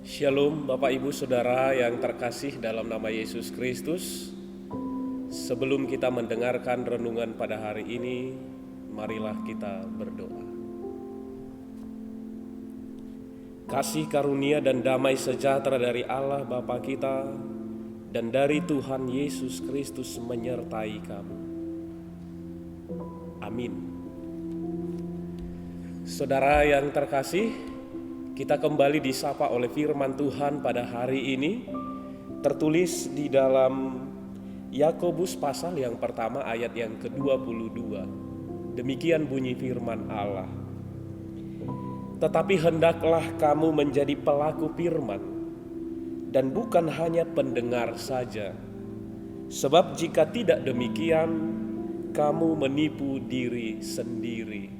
Shalom Bapak Ibu Saudara yang terkasih dalam nama Yesus Kristus. Sebelum kita mendengarkan renungan pada hari ini, marilah kita berdoa. Kasih karunia dan damai sejahtera dari Allah Bapa kita dan dari Tuhan Yesus Kristus menyertai kamu. Amin. Saudara yang terkasih, kita kembali disapa oleh firman Tuhan pada hari ini, tertulis di dalam Yakobus pasal yang pertama ayat yang ke-22. Demikian bunyi firman Allah. Tetapi hendaklah kamu menjadi pelaku firman dan bukan hanya pendengar saja. Sebab jika tidak demikian, kamu menipu diri sendiri.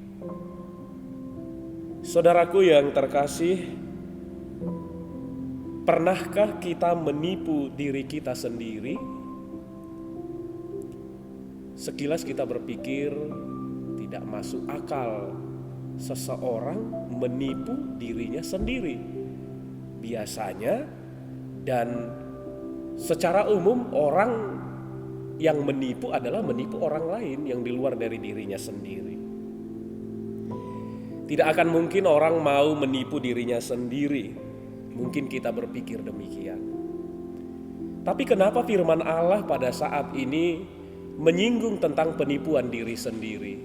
Saudaraku yang terkasih, pernahkah kita menipu diri kita sendiri? Sekilas kita berpikir tidak masuk akal seseorang menipu dirinya sendiri. Biasanya dan secara umum orang yang menipu adalah menipu orang lain yang di luar dari dirinya sendiri. Tidak akan mungkin orang mau menipu dirinya sendiri. Mungkin kita berpikir demikian. Tapi kenapa firman Allah pada saat ini menyinggung tentang penipuan diri sendiri?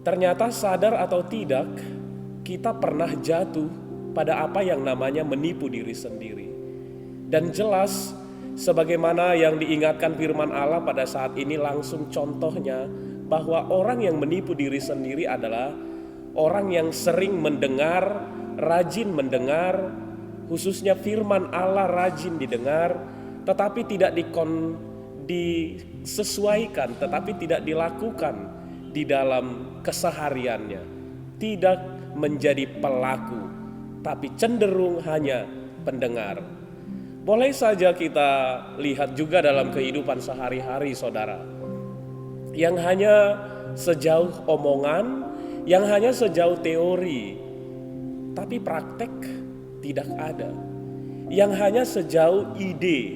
Ternyata sadar atau tidak, kita pernah jatuh pada apa yang namanya menipu diri sendiri. Dan jelas sebagaimana yang diingatkan firman Allah pada saat ini, langsung contohnya bahwa orang yang menipu diri sendiri adalah orang yang sering mendengar, rajin mendengar, khususnya firman Allah rajin didengar, tetapi tidak disesuaikan, tetapi tidak dilakukan di dalam kesehariannya. Tidak menjadi pelaku, tapi cenderung hanya pendengar. Boleh saja kita lihat juga dalam kehidupan sehari-hari, saudara, yang hanya sejauh omongan, yang hanya sejauh teori, tapi praktek tidak ada. Yang hanya sejauh ide,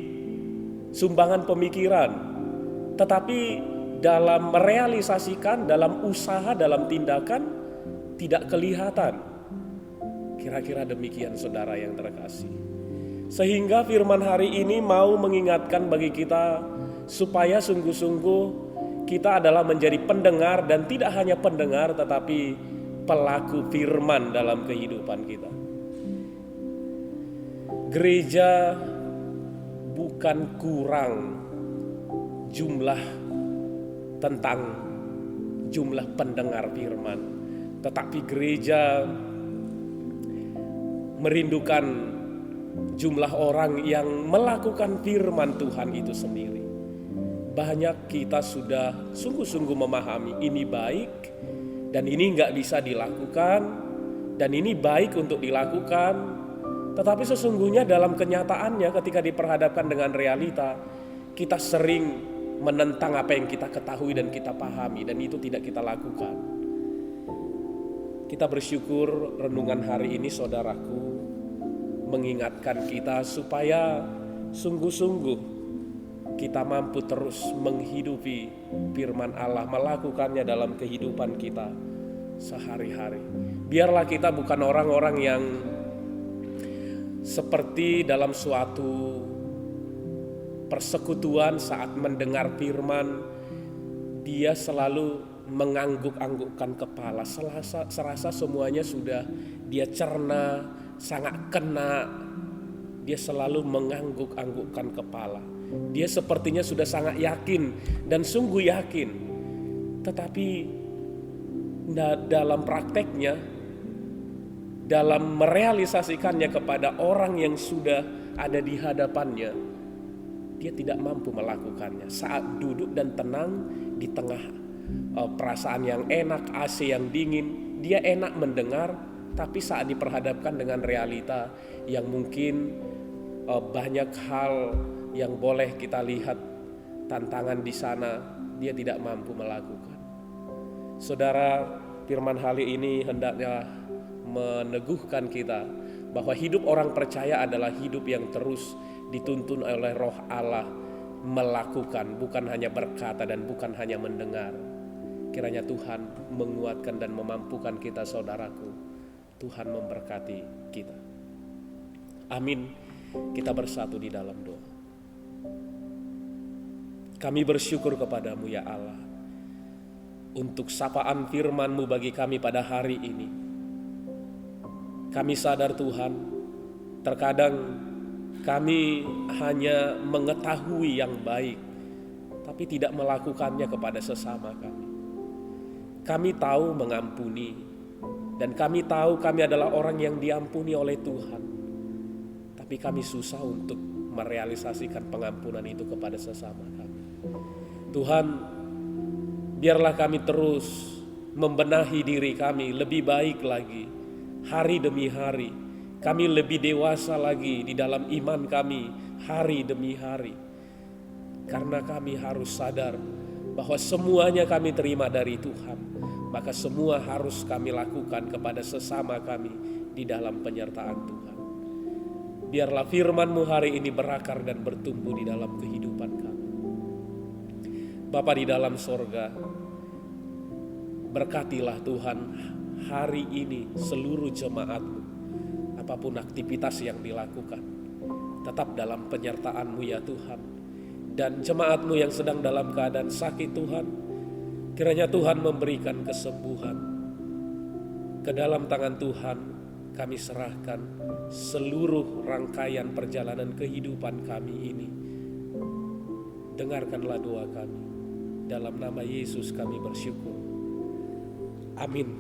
sumbangan pemikiran, tetapi dalam merealisasikan, dalam usaha, dalam tindakan tidak kelihatan. Kira-kira demikian saudara yang terkasih. Sehingga firman hari ini mau mengingatkan bagi kita supaya sungguh-sungguh kita adalah menjadi pendengar, dan tidak hanya pendengar tetapi pelaku firman dalam kehidupan kita. Gereja bukan kurang tentang jumlah pendengar firman, tetapi gereja merindukan jumlah orang yang melakukan firman Tuhan itu sendiri. Banyak kita sudah sungguh-sungguh memahami ini baik dan ini nggak bisa dilakukan, dan ini baik untuk dilakukan, tetapi sesungguhnya dalam kenyataannya ketika diperhadapkan dengan realita, kita sering menentang apa yang kita ketahui dan kita pahami, dan itu tidak kita lakukan. Kita bersyukur renungan hari ini, saudaraku, mengingatkan kita supaya sungguh-sungguh kita mampu terus menghidupi firman Allah, melakukannya dalam kehidupan kita sehari-hari. Biarlah kita bukan orang-orang yang seperti dalam suatu persekutuan saat mendengar firman, dia selalu mengangguk-anggukkan kepala, serasa semuanya sudah dia cerna, sangat kena. Dia selalu mengangguk-anggukkan kepala. Dia sepertinya sudah sangat yakin dan sungguh yakin. Tetapi dalam prakteknya, dalam merealisasikannya kepada orang yang sudah ada di hadapannya, dia tidak mampu melakukannya. Saat duduk dan tenang di tengah perasaan yang enak, AC yang dingin, dia enak mendengar. Tapi saat diperhadapkan dengan realita yang mungkin banyak hal yang boleh kita lihat tantangan di sana, dia tidak mampu melakukan. Saudara, firman hari ini hendaknya meneguhkan kita bahwa hidup orang percaya adalah hidup yang terus dituntun oleh Roh Allah melakukan, bukan hanya berkata dan bukan hanya mendengar. Kiranya Tuhan menguatkan dan memampukan kita, saudaraku. Tuhan memberkati kita. Amin. Kita bersatu di dalam doa. Kami bersyukur kepadamu ya Allah, untuk sapaan firman-Mu bagi kami pada hari ini. Kami sadar Tuhan, terkadang kami hanya mengetahui yang baik, tapi tidak melakukannya kepada sesama kami. Kami tahu mengampuni, dan kami tahu kami adalah orang yang diampuni oleh Tuhan. Tapi kami susah untuk merealisasikan pengampunan itu kepada sesama kami. Tuhan, biarlah kami terus membenahi diri kami lebih baik lagi, hari demi hari. Kami lebih dewasa lagi di dalam iman kami hari demi hari. Karena kami harus sadar bahwa semuanya kami terima dari Tuhan, maka semua harus kami lakukan kepada sesama kami di dalam penyertaan Tuhan. Biarlah firman-Mu hari ini berakar dan bertumbuh di dalam kehidupan kami. Bapa di dalam sorga, berkatilah Tuhan hari ini seluruh jemaat-Mu. Apapun aktivitas yang dilakukan, tetap dalam penyertaan-Mu ya Tuhan. Dan jemaat-Mu yang sedang dalam keadaan sakit Tuhan, kiranya Tuhan memberikan kesembuhan. Ke dalam tangan Tuhan kami serahkan seluruh rangkaian perjalanan kehidupan kami ini. Dengarkanlah doa kami. Dalam nama Yesus kami bersyukur. Amin.